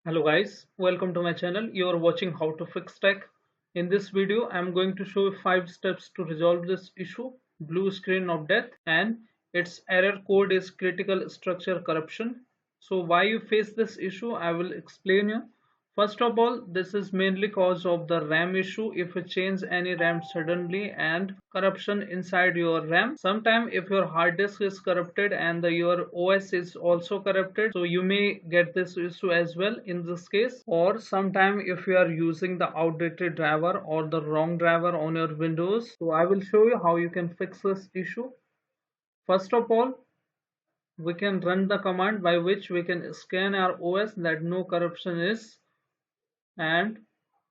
Hello guys, welcome to my channel. You are watching how to fix tech. In this video, I am going to show you 5 steps to resolve this issue, blue screen of death, and its error code is critical structure corruption. So why you face this issue, I will explain you. First of all, this is mainly cause of the RAM issue if you change any RAM suddenly and corruption inside your RAM. Sometime if your hard disk is corrupted and your OS is also corrupted, so you may get this issue as well in this case. Or sometime if you are using the outdated driver or the wrong driver on your Windows. So I will show you how you can fix this issue. First of all, we can run the command by which we can scan our OS that no corruption is, and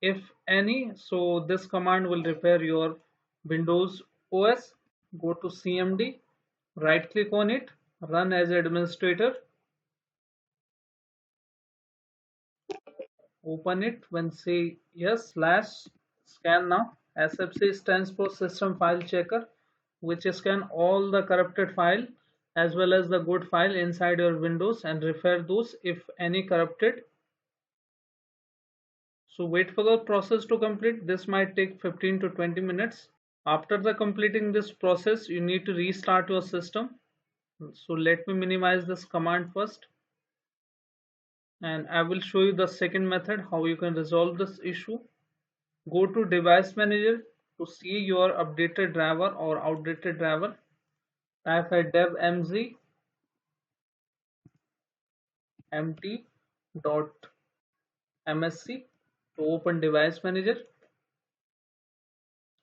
if any, so this command will repair your Windows OS. Go to CMD, right click on it, run as administrator, open it. When say yes, slash scan now. SFC stands for system file checker, which scan all the corrupted file as well as the good file inside your Windows and repair those if any corrupted. So wait for the process to complete. This might take 15 to 20 minutes. After the completing this process, you need to restart your system. So let me minimize this command first, and I will show you the second method how you can resolve this issue. Go to device manager to see your updated driver or outdated driver. Type a dev mz mt.msc to open device manager.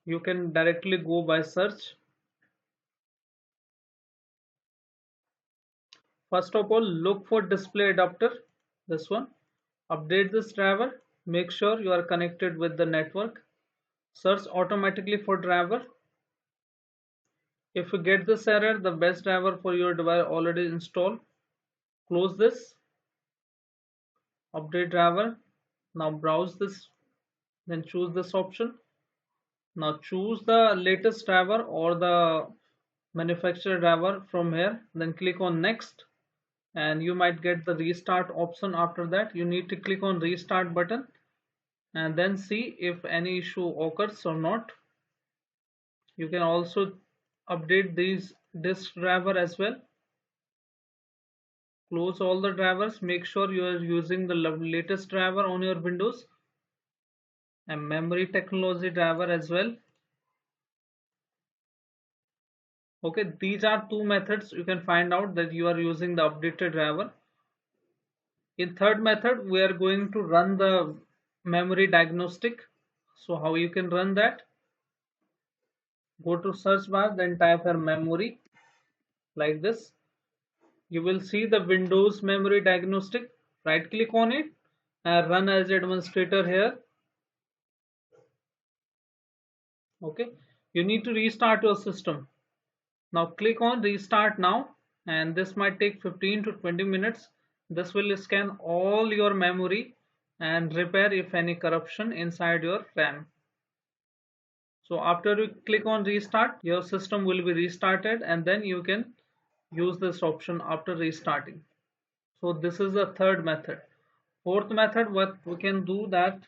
You can directly go by search. First of all, look for display adapter, this one. Update this driver. Make sure you are connected with the network. Search automatically for driver. If you get this error, the best driver for your device already installed. Close this. Update driver. Now browse this. Then choose this option. Now choose the latest driver or the manufacturer driver from here. Then click on next. And you might get the restart option. After that, you need to click on restart button and then see if any issue occurs or not. You can also update these disk driver as well. Close all the drivers. Make sure you are using the latest driver on your Windows and memory technology driver as well. Okay, these are two methods you can find out that you are using the updated driver. In third method, we are going to run the memory diagnostic. So how you can run that? Go to search bar, then type here memory like this. You will see the Windows memory diagnostic. Right click on it and run as administrator here. Okay, you need to restart your system. Now click on restart now, and this might take 15 to 20 minutes. This will scan all your memory and repair if any corruption inside your RAM. So after you click on restart, your system will be restarted, and then you can use this option after restarting. So this is the third method. Fourth method, what we can do that,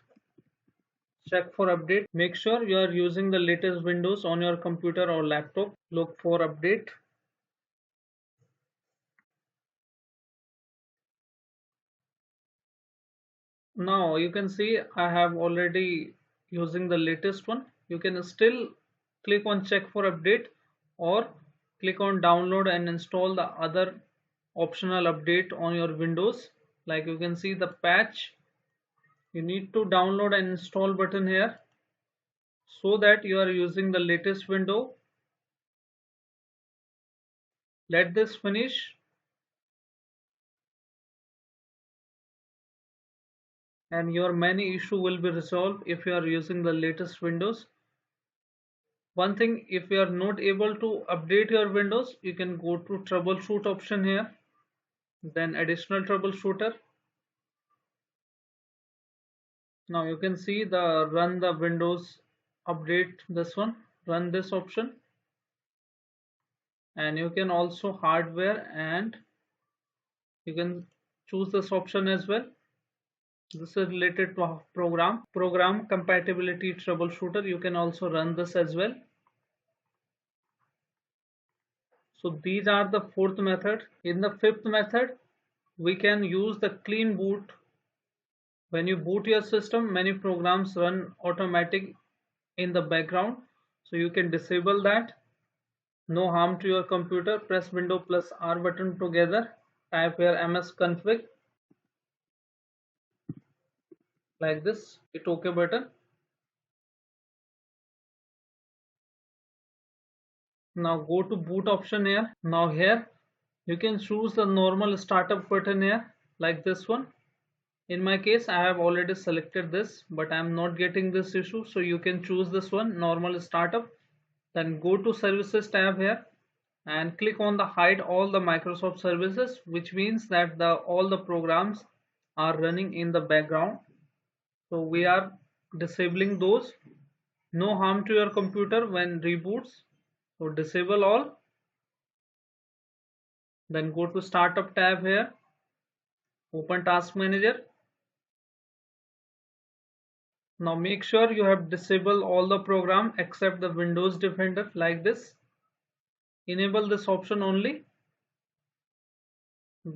check for update. Make sure you are using the latest Windows on your computer or laptop. Look for update. Now you can see I have already using the latest one. You can still click on check for update or click on download and install the other optional update on your Windows. Like you can see the patch, you need to download and install button here so that you are using the latest window. Let this finish and your many issue will be resolved if you are using the latest Windows. One thing, if you are not able to update your Windows, you can go to troubleshoot option here, then additional troubleshooter. Now you can see the run the Windows update, this one, run this option, and you can also hardware and you can choose this option as well. This is related to a program compatibility troubleshooter. You can also run this as well. So these are the fourth method. In the fifth method, we can use the clean boot. When you boot your system, many programs run automatic in the background, so you can disable that. No harm to your computer. Press Windows plus R button together. Type here msconfig like this. Hit OK button. Now go to boot option here. Now here you can choose the normal startup button here like this one. In my case, I have already selected this, but I am not getting this issue, so you can choose this one, normal startup. Then go to services tab here and click on the hide all the Microsoft services, which means that all the programs are running in the background. So we are disabling those. No harm to your computer when reboots. So disable all. Then go to startup tab here. Open task manager. Now make sure you have disabled all the program except the Windows Defender like this. Enable this option only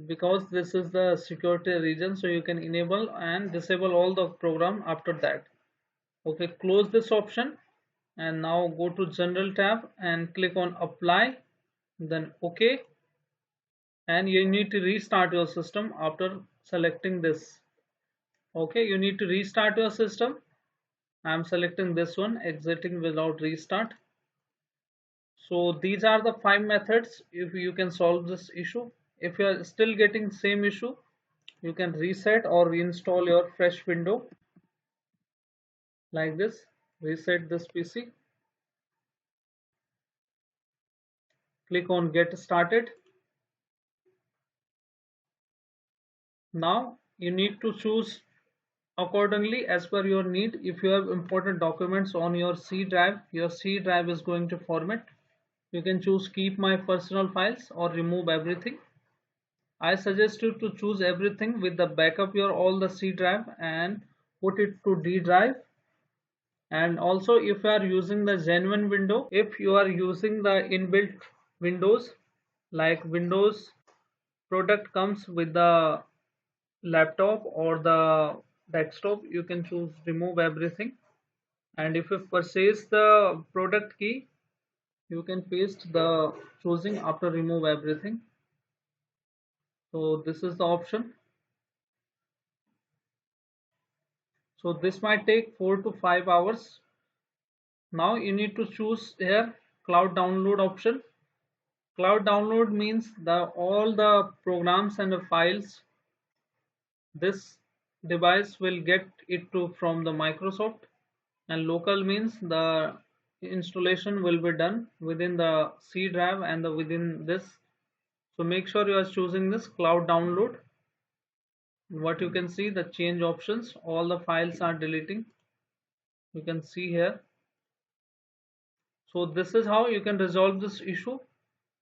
because this is the security region, so you can enable and disable all the program after that. Okay, close this option and now go to general tab and click on apply, then OK, and you need to restart your system after selecting this. Okay, you need to restart your system. I'm selecting this one, exiting without restart. So these are the 5 methods if you can solve this issue. If you are still getting same issue, you can reset or reinstall your fresh window like this. Reset this PC. Click on get started. Now you need to choose accordingly as per your need. If you have important documents on your C drive is going to format. You can choose keep my personal files or remove everything. I suggest you to choose everything with the backup your all the C drive and put it to D drive. And also if you are using the genuine window, if you are using the inbuilt Windows like Windows product comes with the laptop or the desktop, you can choose remove everything. And if you purchase the product key, you can paste the choosing after remove everything. So this is the option. So this might take 4 to 5 hours. Now you need to choose here cloud download option. Cloud download means all the programs and the files this device will get it to from the Microsoft, and local means the installation will be done within the C drive and within this. So make sure you are choosing this cloud download. What you can see, the change options, all the files are deleting, you can see here. So this is how you can resolve this issue.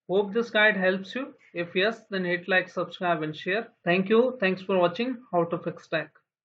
Hope this guide helps you. If yes, then hit like, subscribe and share. Thank you. Thanks for watching How to Fix Tech.